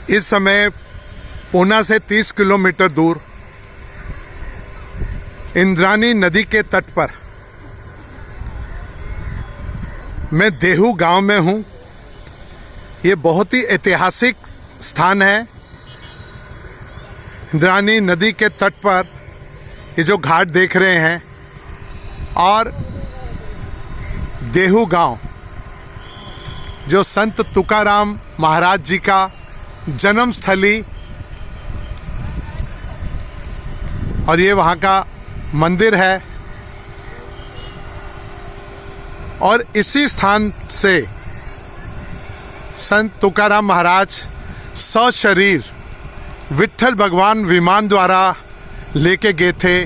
इस समय पूना से 30 किलोमीटर दूर इंद्रायणी नदी के तट पर मैं देहू गांव में हूं। ये बहुत ही ऐतिहासिक स्थान है। इंद्रायणी नदी के तट पर ये जो घाट देख रहे हैं और देहू गांव जो संत तुकाराम महाराज जी का जन्म स्थली और ये वहाँ का मंदिर है। और इसी स्थान से संत तुकाराम महाराज सशरीर विट्ठल भगवान विमान द्वारा लेके गए थे।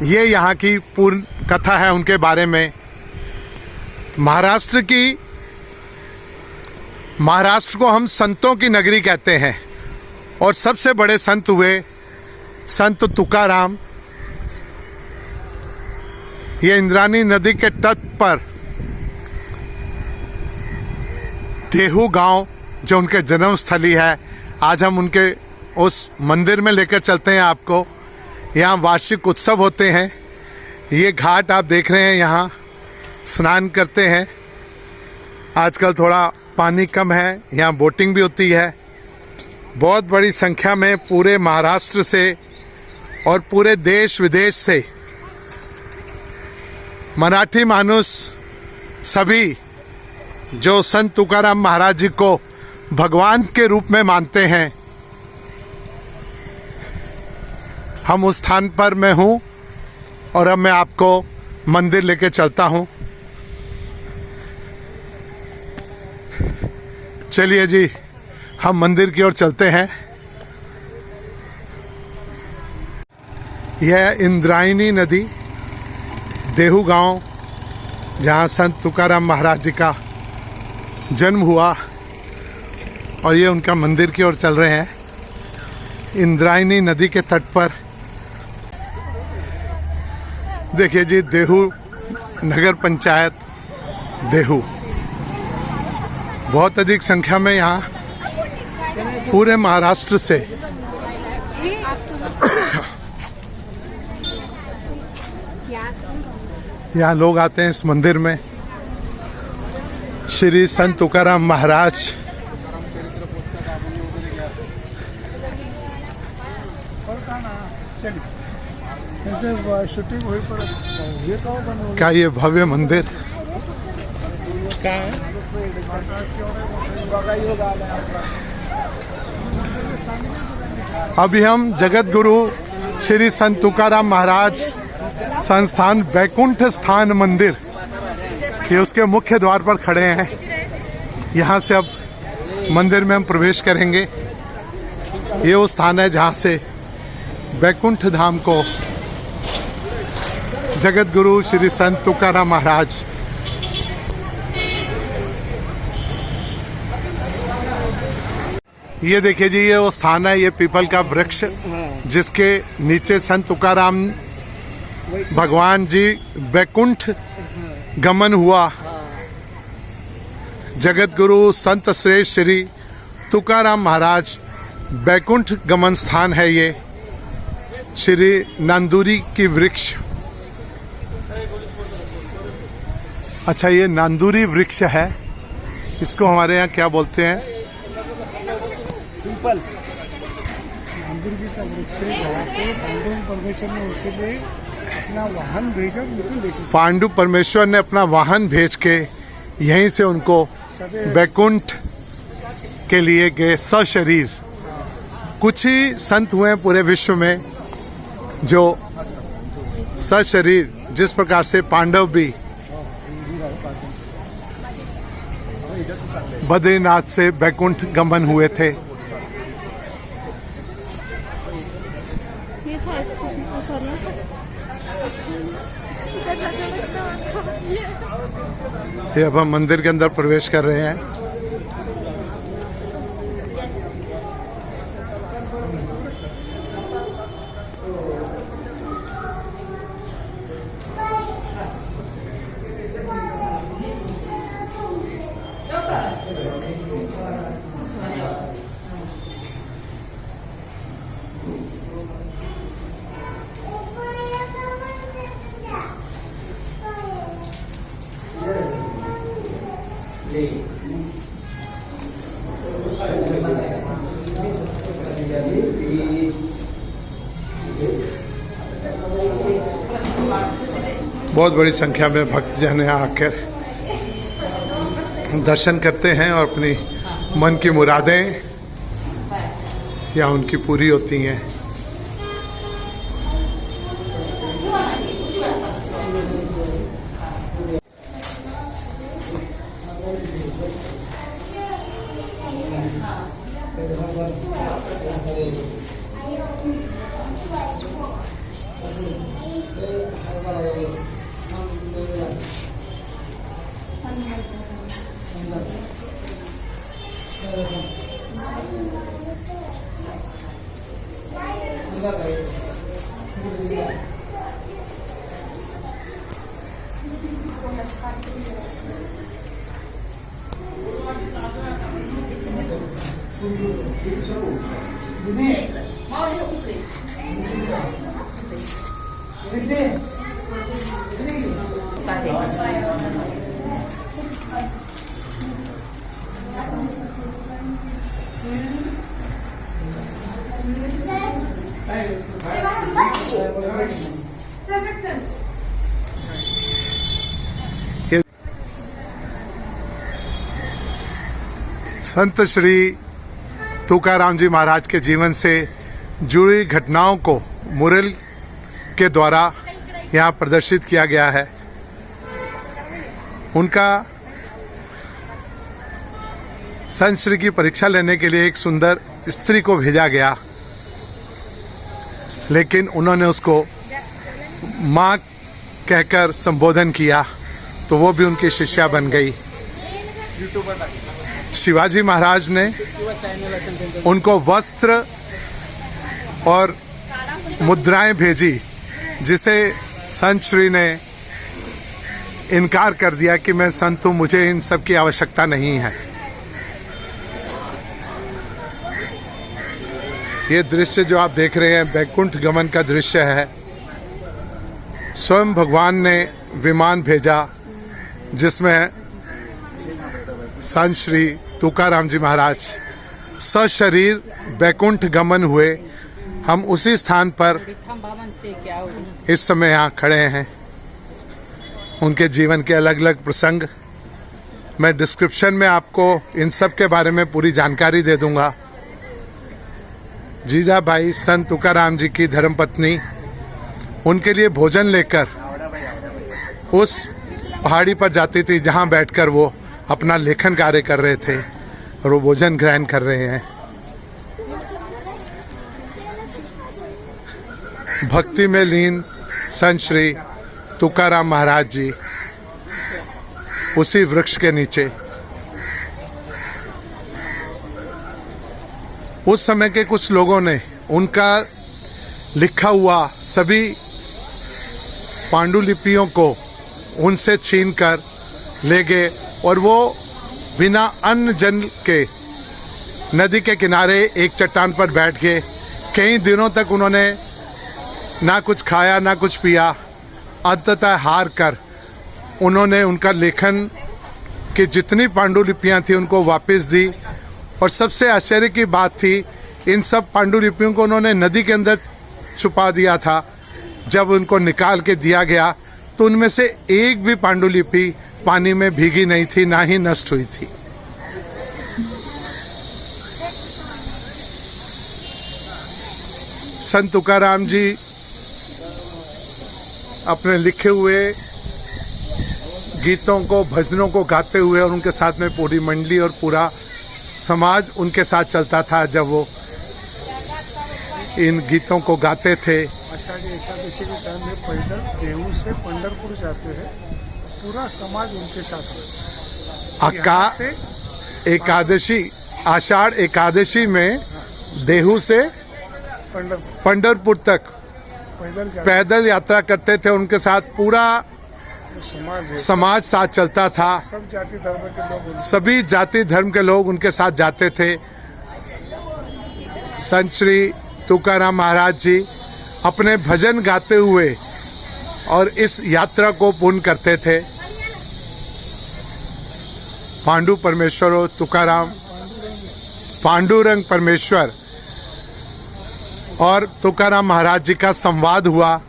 ये यहाँ की पूर्ण कथा है उनके बारे में। महाराष्ट्र को हम संतों की नगरी कहते हैं और सबसे बड़े संत हुए संत तुकाराम। ये इंद्रायणी नदी के तट पर देहू गांव जो उनके जन्म स्थली है, आज हम उनके उस मंदिर में लेकर चलते हैं आपको। यहाँ वार्षिक उत्सव होते हैं। ये घाट आप देख रहे हैं, यहाँ स्नान करते हैं। आजकल थोड़ा पानी कम है, यहाँ बोटिंग भी होती है। बहुत बड़ी संख्या में पूरे महाराष्ट्र से और पूरे देश विदेश से मराठी मानुस सभी जो संत तुकाराम महाराज जी को भगवान के रूप में मानते हैं। हम उस स्थान पर मैं हूँ और अब मैं आपको मंदिर लेके चलता हूँ। चलिए जी, हम मंदिर की ओर चलते हैं। यह इंद्रायणी नदी देहू गांव जहाँ संत तुकाराम महाराज जी का जन्म हुआ और ये उनका मंदिर की ओर चल रहे हैं। इंद्रायणी नदी के तट पर देखिए जी, देहू नगर पंचायत देहू। बहुत अधिक संख्या में यहाँ पूरे महाराष्ट्र से यहाँ लोग आते हैं इस मंदिर में। श्री संत तुकाराम महाराज का ये भव्य मंदिर अभी हम जगत गुरु श्री संत तुकाराम महाराज संस्थान बैकुंठ स्थान मंदिर, ये उसके मुख्य द्वार पर खड़े हैं। यहाँ से अब मंदिर में हम प्रवेश करेंगे। ये वो स्थान है जहाँ से बैकुंठ धाम को जगत गुरु श्री संत तुकाराम महाराज ये देखिए जी, ये वो स्थान है, ये पीपल का वृक्ष जिसके नीचे संत तुकाराम भगवान जी बैकुंठ गमन हुआ। जगत गुरु संत श्रेष्ठ श्री तुकाराम महाराज बैकुंठ गमन स्थान है ये। श्री नांदूरी की वृक्ष, अच्छा ये नांदूरी वृक्ष है, इसको हमारे यहाँ क्या बोलते हैं? पीपल। नांदूरी का वृक्ष पांडु परमेश्वर ने उसके लिए अपना वाहन भेजा। पांडु परमेश्वर ने अपना वाहन भेज के यहीं से उनको बैकुंठ के लिए गए सशरीर। कुछ ही संत हुए पूरे विश्व में जो सशरीर, जिस प्रकार से पांडव भी बद्रीनाथ से बैकुंठ गमन हुए थे। ये अब हम मंदिर के अंदर प्रवेश कर रहे हैं। बहुत बड़ी संख्या में भक्तजन यहाँ आकर दर्शन करते हैं और अपनी मन की मुरादें यहाँ उनकी पूरी होती हैं। संत श्री तुकाराम जी महाराज के जीवन से जुड़ी घटनाओं को मुरल के द्वारा यहाँ प्रदर्शित किया गया है। उनका संत श्री की परीक्षा लेने के लिए एक सुंदर स्त्री को भेजा गया, लेकिन उन्होंने उसको माँ कहकर संबोधन किया तो वो भी उनकी शिष्या बन गई। शिवाजी महाराज ने उनको वस्त्र और मुद्राएं भेजी, जिसे संत श्री ने इनकार कर दिया कि मैं संत हूं, मुझे इन सब की आवश्यकता नहीं है। ये दृश्य जो आप देख रहे हैं बैकुंठ गमन का दृश्य है। स्वयं भगवान ने विमान भेजा जिसमें संत श्री तुकाराम जी महाराज सशरीर बैकुंठ गमन हुए। हम उसी स्थान पर इस समय यहाँ खड़े हैं। उनके जीवन के अलग अलग प्रसंग मैं डिस्क्रिप्शन में आपको इन सब के बारे में पूरी जानकारी दे दूंगा। जीजाबाई संत तुकाराम जी की धर्मपत्नी उनके लिए भोजन लेकर उस पहाड़ी पर जाती थी जहाँ बैठकर वो अपना लेखन कार्य कर रहे थे और वो भोजन ग्रहण कर रहे हैं। भक्ति में लीन संत श्री तुकाराम महाराज जी उसी वृक्ष के नीचे। उस समय के कुछ लोगों ने उनका लिखा हुआ सभी पांडुलिपियों को उनसे छीनकर ले गए और वो बिना अन्न जल के नदी के किनारे एक चट्टान पर बैठ गए। कई दिनों तक उन्होंने ना कुछ खाया ना कुछ पिया। अंततः हार कर उन्होंने उनका लेखन की जितनी पांडुलिपियां थी उनको वापस दी। और सबसे आश्चर्य की बात थी, इन सब पांडुलिपियों को उन्होंने नदी के अंदर छुपा दिया था। जब उनको निकाल के दिया गया तो उनमें से एक भी पांडुलिपि पानी में भीगी नहीं थी, ना ही नष्ट हुई थी। संत तुकाराम जी अपने लिखे हुए गीतों को, भजनों को गाते हुए और उनके साथ में पूरी मंडली और पूरा समाज उनके साथ चलता था जब वो इन गीतों को गाते थे। आषाढ़ी एकादशी के टाइम में पैदल देहू से पंढरपुर जाते हैं, पूरा समाज उनके साथ रहता। एकादशी, आषाढ़ एकादशी में देहू से पंढरपुर तक पैदल यात्रा करते थे। उनके साथ पूरा समाज साथ चलता था। सभी जाति धर्म के लोग उनके साथ जाते थे। संत श्री तुकाराम महाराज जी अपने भजन गाते हुए और इस यात्रा को पूर्ण करते थे। पांडु परमेश्वर और तुकाराम, पांडुरंग परमेश्वर और तुकाराम महाराज जी का संवाद हुआ।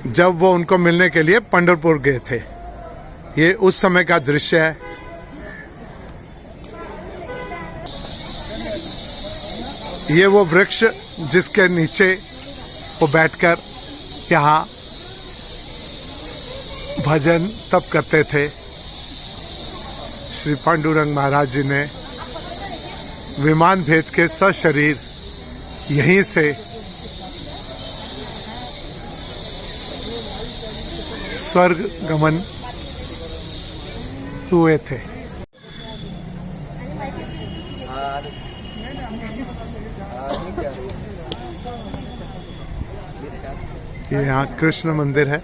जब वो उनको मिलने के लिए पंढरपुर गए थे। ये उस समय का दृश्य है। ये वो वृक्ष जिसके नीचे वो बैठकर यहाँ भजन तप करते थे। श्री पांडुरंग महाराज जी ने विमान भेज के सशरीर यहीं से स्वर्ग गमन हुए थे। ये यहाँ कृष्ण मंदिर है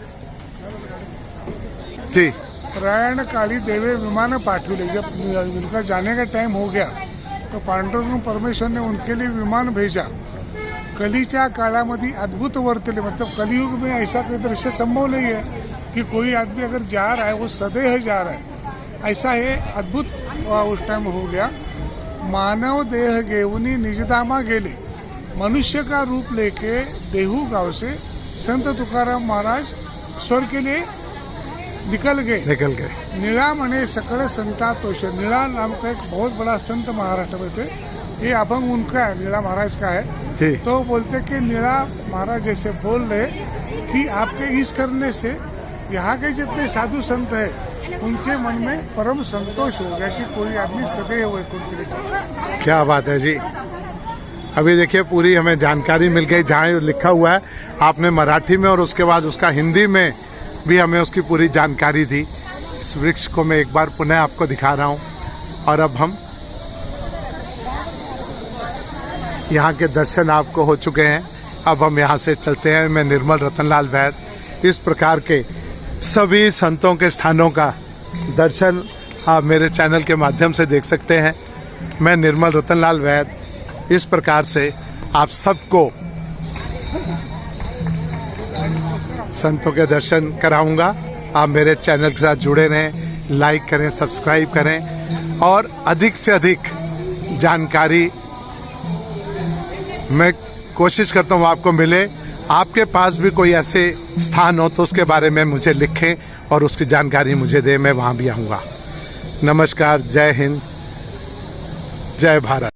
जी। प्रयाण काली देवे विमान पाठवले। जब उनका जाने का टाइम हो गया तो पांडुरंग परमेश्वर ने उनके लिए विमान भेजा। कलीच्या काळामध्ये अद्भुत वर्तले, मतलब कलयुग में ऐसा कोई दृश्य संभव नहीं है कि कोई आदमी अगर जा रहा है वो सदैव जा रहा है। ऐसा है अद्भुत उस टाइम हो गया। मानव देह घेऊनी निजधामा गेले। मनुष्य का रूप लेके देहू गांव से संत तुकाराम महाराज स्वर्ग के लिए निकल गए। नीला मने सकल संता तोष। नीला नाम का एक बहुत बड़ा संत महाराष्ट्र में थे। ये अभंग उनका है, नीला महाराज का है। तो बोलते कि नीला महाराज जैसे बोल रहे कि आपके इस करने से यहाँ के जितने साधु संत है उनके मन में परम संतोष हो गया कि कोई आदमी सदैव हुए उनके लिए चलता है। क्या बात है जी। अभी देखिए पूरी हमें जानकारी मिल गई। जहाँ लिखा हुआ है आपने मराठी में और उसके बाद उसका हिंदी में भी हमें उसकी पूरी जानकारी दी। इस वृक्ष को मैं एक बार पुनः आपको दिखा रहा हूँ। और अब हम यहाँ के दर्शन आपको हो चुके हैं। अब हम यहाँ से चलते हैं। मैं निर्मल रतनलाल वैद। इस प्रकार के सभी संतों के स्थानों का दर्शन आप मेरे चैनल के माध्यम से देख सकते हैं। मैं निर्मल रतनलाल वैद इस प्रकार से आप सबको संतों के दर्शन कराऊंगा। आप मेरे चैनल के साथ जुड़े रहें, लाइक करें, सब्सक्राइब करें और अधिक से अधिक जानकारी मैं कोशिश करता हूँ आपको मिले। आपके पास भी कोई ऐसे स्थान हो तो उसके बारे में मुझे लिखें और उसकी जानकारी मुझे दें। मैं वहाँ भी आऊँगा। नमस्कार, जय हिंद, जय भारत।